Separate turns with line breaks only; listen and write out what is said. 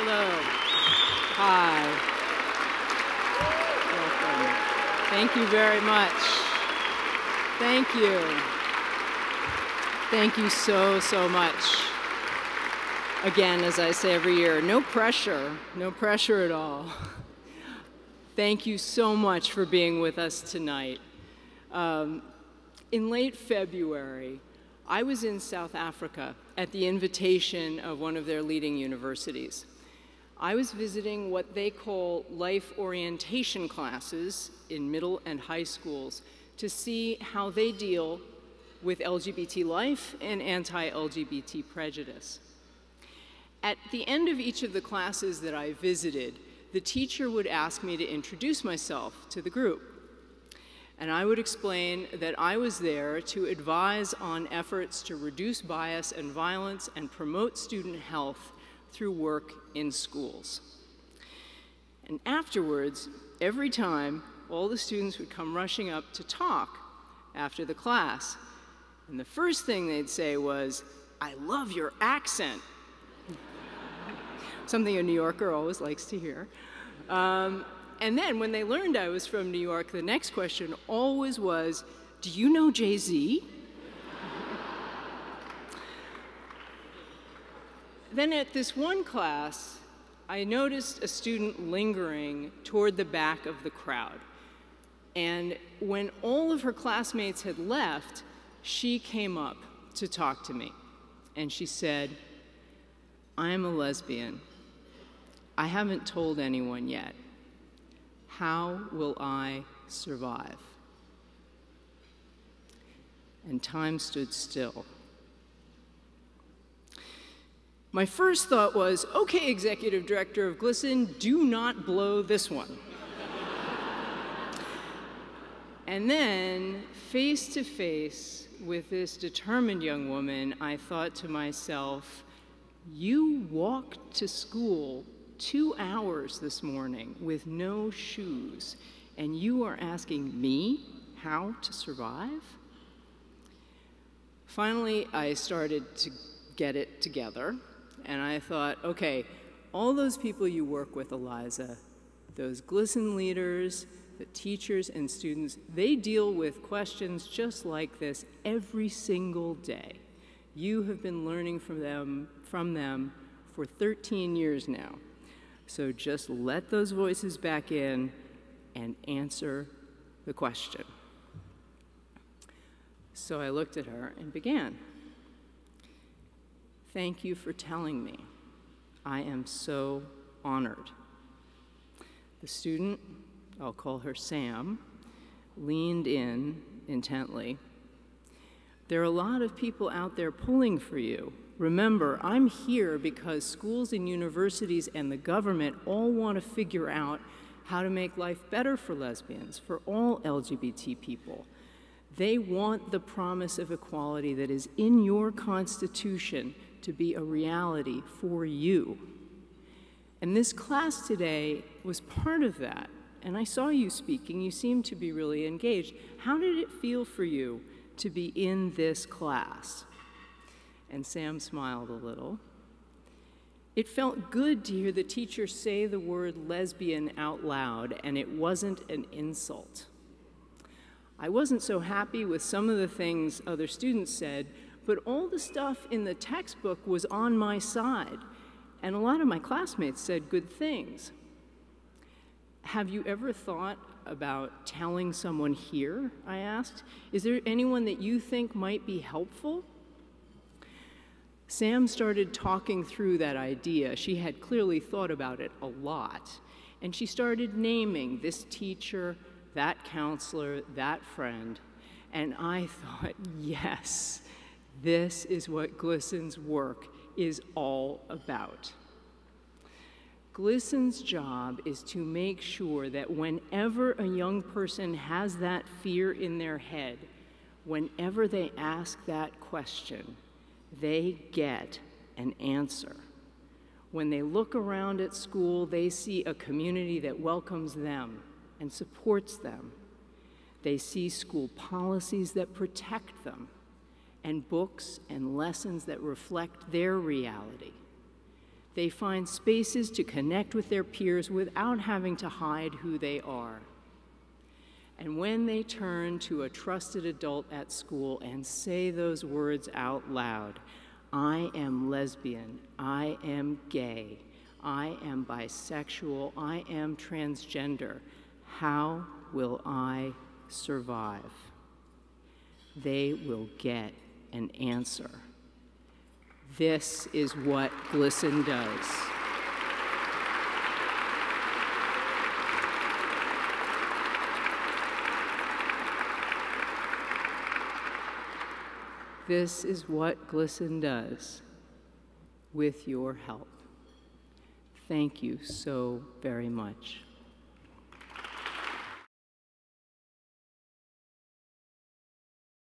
Hello. Hi. Welcome. Thank you very much. Thank you. Thank you so, so much. Again, as I say every year, no pressure at all. Thank you so much for being with us tonight. In late February, I was in South Africa at the invitation of one of their leading universities. I was visiting what they call life orientation classes in middle and high schools to see how they deal with LGBT life and anti-LGBT prejudice. At the end of each of the classes that I visited, the teacher would ask me to introduce myself to the group. And I would explain that I was there to advise on efforts to reduce bias and violence and promote student health through work in schools. And afterwards, every time, all the students would come rushing up to talk after the class. And the first thing they'd say was, "I love your accent." Something a New Yorker always likes to hear. And then when they learned I was from New York, the next question always was, "Do you know Jay-Z?" Then at this one class, I noticed a student lingering toward the back of the crowd. And when all of her classmates had left, she came up to talk to me. And she said, "I am a lesbian. I haven't told anyone yet. How will I survive?" And time stood still. My first thought was, okay, Executive Director of GLSEN, do not blow this one. And then, face to face with this determined young woman, I thought to myself, you walked to school 2 hours this morning with no shoes, and you are asking me how to survive? Finally, I started to get it together, and I thought, okay, all those people you work with, Eliza, those GLSEN leaders, the teachers and students, they deal with questions just like this every single day. You have been learning from them for 13 years now. So just let those voices back in and answer the question. So I looked at her and began. Thank you for telling me. I am so honored. The student, I'll call her Sam, leaned in intently. There are a lot of people out there pulling for you. Remember, I'm here because schools and universities and the government all want to figure out how to make life better for lesbians, for all LGBT people. They want the promise of equality that is in your Constitution to be a reality for you. And this class today was part of that. And I saw you speaking. You seemed to be really engaged. How did it feel for you to be in this class? And Sam smiled a little. It felt good to hear the teacher say the word lesbian out loud, and it wasn't an insult. I wasn't so happy with some of the things other students said, but all the stuff in the textbook was on my side, and a lot of my classmates said good things. Have you ever thought about telling someone here, I asked? Is there anyone that you think might be helpful? Sam started talking through that idea. She had clearly thought about it a lot. And she started naming this teacher, that counselor, that friend. And I thought, yes, this is what GLSEN's work is all about. GLSEN's job is to make sure that whenever a young person has that fear in their head, whenever they ask that question, they get an answer. When they look around at school, they see a community that welcomes them and supports them. They see school policies that protect them, and books and lessons that reflect their reality. They find spaces to connect with their peers without having to hide who they are. And when they turn to a trusted adult at school and say those words out loud, I am lesbian, I am gay, I am bisexual, I am transgender, how will I survive? They will get an answer. This is what GLSEN does. This is what GLSEN does with your help. Thank you so very much.